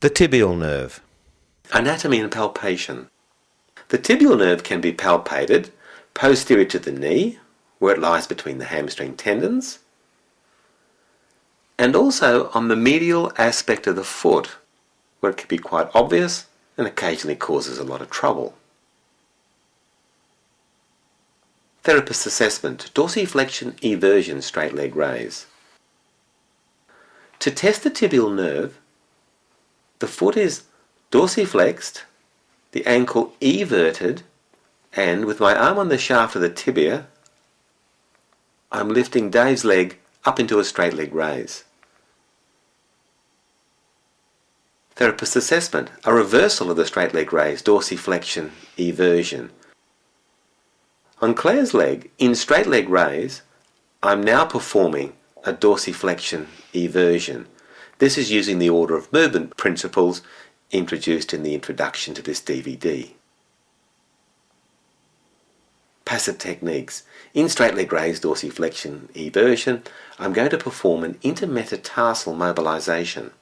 The tibial nerve. Anatomy and palpation. The tibial nerve can be palpated posterior to the knee, where it lies between the hamstring tendons, and also on the medial aspect of the foot, where it can be quite obvious and occasionally causes a lot of trouble. Therapist assessment, dorsiflexion, eversion, straight leg raise. To test the tibial nerve, the foot is dorsiflexed, the ankle everted, and with my arm on the shaft of the tibia, I'm lifting Dave's leg up into a straight leg raise. Therapist assessment, a reversal of the straight leg raise, dorsiflexion, eversion. On Claire's leg, in straight leg raise, I'm now performing a dorsiflexion eversion. This is using the order of movement principles introduced in the introduction to this DVD. Passive techniques. In straight leg raise, dorsiflexion, eversion, I'm going to perform an intermetatarsal mobilization.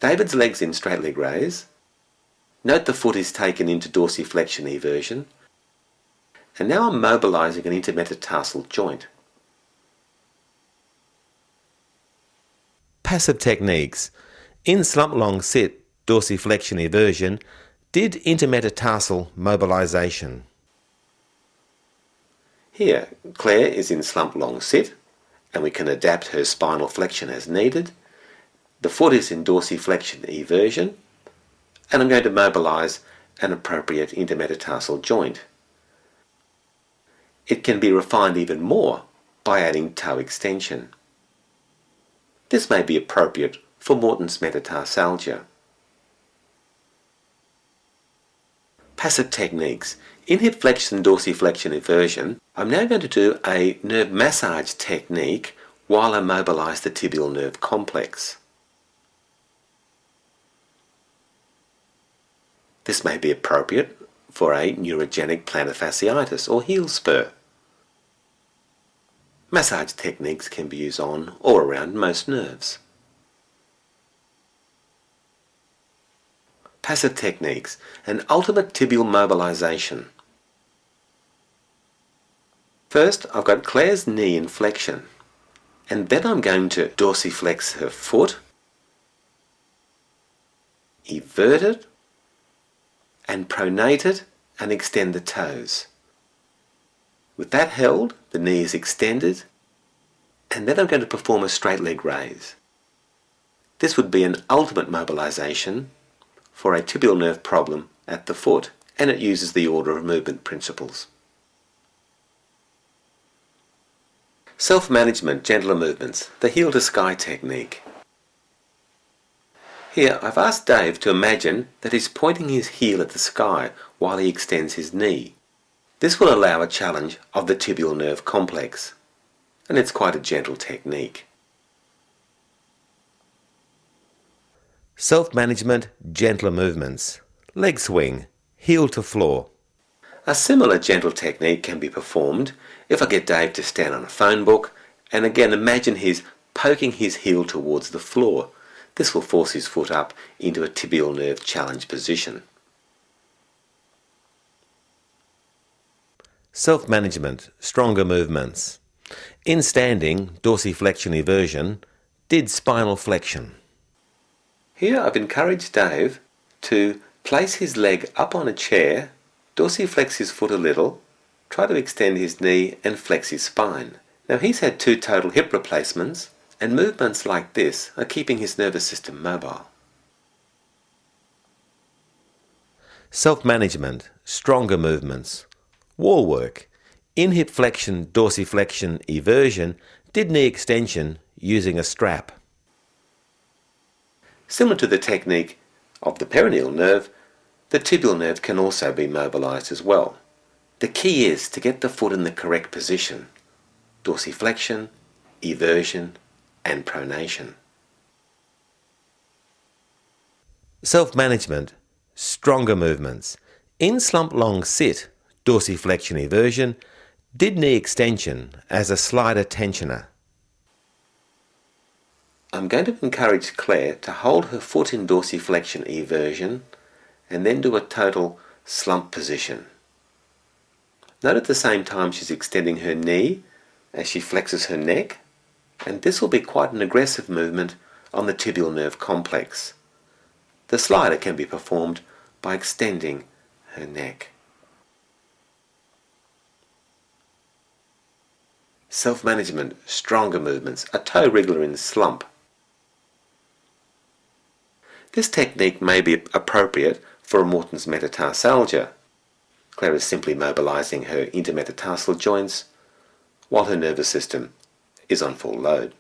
David's leg's in straight leg raise. Note the foot is taken into dorsiflexion eversion. And now I'm mobilizing an intermetatarsal joint. Passive techniques. In slump long sit, dorsiflexion eversion, did intermetatarsal mobilization. Here, Claire is in slump long sit, and we can adapt her spinal flexion as needed. The foot is in dorsiflexion eversion, and I'm going to mobilize an appropriate intermetatarsal joint. It can be refined even more by adding toe extension. This may be appropriate for Morton's metatarsalgia. Passive techniques. In hip flexion, dorsiflexion, eversion, I'm now going to do a nerve massage technique while I mobilize the tibial nerve complex. This may be appropriate for a neurogenic plantar fasciitis or heel spur. Massage techniques can be used on or around most nerves. Passive techniques, an ultimate tibial mobilization. First, I've got Claire's knee in flexion, and then I'm going to dorsiflex her foot, evert it, and pronate it and extend the toes. With that held, the knee is extended, and then I'm going to perform a straight leg raise. This would be an ultimate mobilization for a tibial nerve problem at the foot, and it uses the order of movement principles. Self-management, gentler movements, the heel to sky technique. Here I've asked Dave to imagine that he's pointing his heel at the sky while he extends his knee. This will allow a challenge of the tibial nerve complex, and it's quite a gentle technique. Self-management, gentler movements. Leg swing, heel to floor. A similar gentle technique can be performed if I get Dave to stand on a phone book, and again imagine he's poking his heel towards the floor. This will force his foot up into a tibial nerve challenge position. Self-management, stronger movements. In standing, dorsiflexion eversion, did spinal flexion. Here I've encouraged Dave to place his leg up on a chair, dorsiflex his foot a little, try to extend his knee and flex his spine. Now he's had 2 total hip replacements, and movements like this are keeping his nervous system mobile. Self-management, stronger movements. Wall work. In hip flexion, dorsiflexion, eversion, did knee extension using a strap. Similar to the technique of the peroneal nerve, the tibial nerve can also be mobilized as well. The key is to get the foot in the correct position. Dorsiflexion, eversion, and pronation. Self-management, stronger movements. In slump long sit, dorsiflexion eversion, did knee extension as a slider tensioner. I'm going to encourage Claire to hold her foot in dorsiflexion eversion and then do a total slump position. Note at the same time she's extending her knee as she flexes her neck, and this will be quite an aggressive movement on the tibial nerve complex. The slider can be performed by extending her neck. Self-management, stronger movements, a toe wriggler in slump. This technique may be appropriate for a Morton's metatarsalgia. Claire is simply mobilizing her intermetatarsal joints while her nervous system is on full load.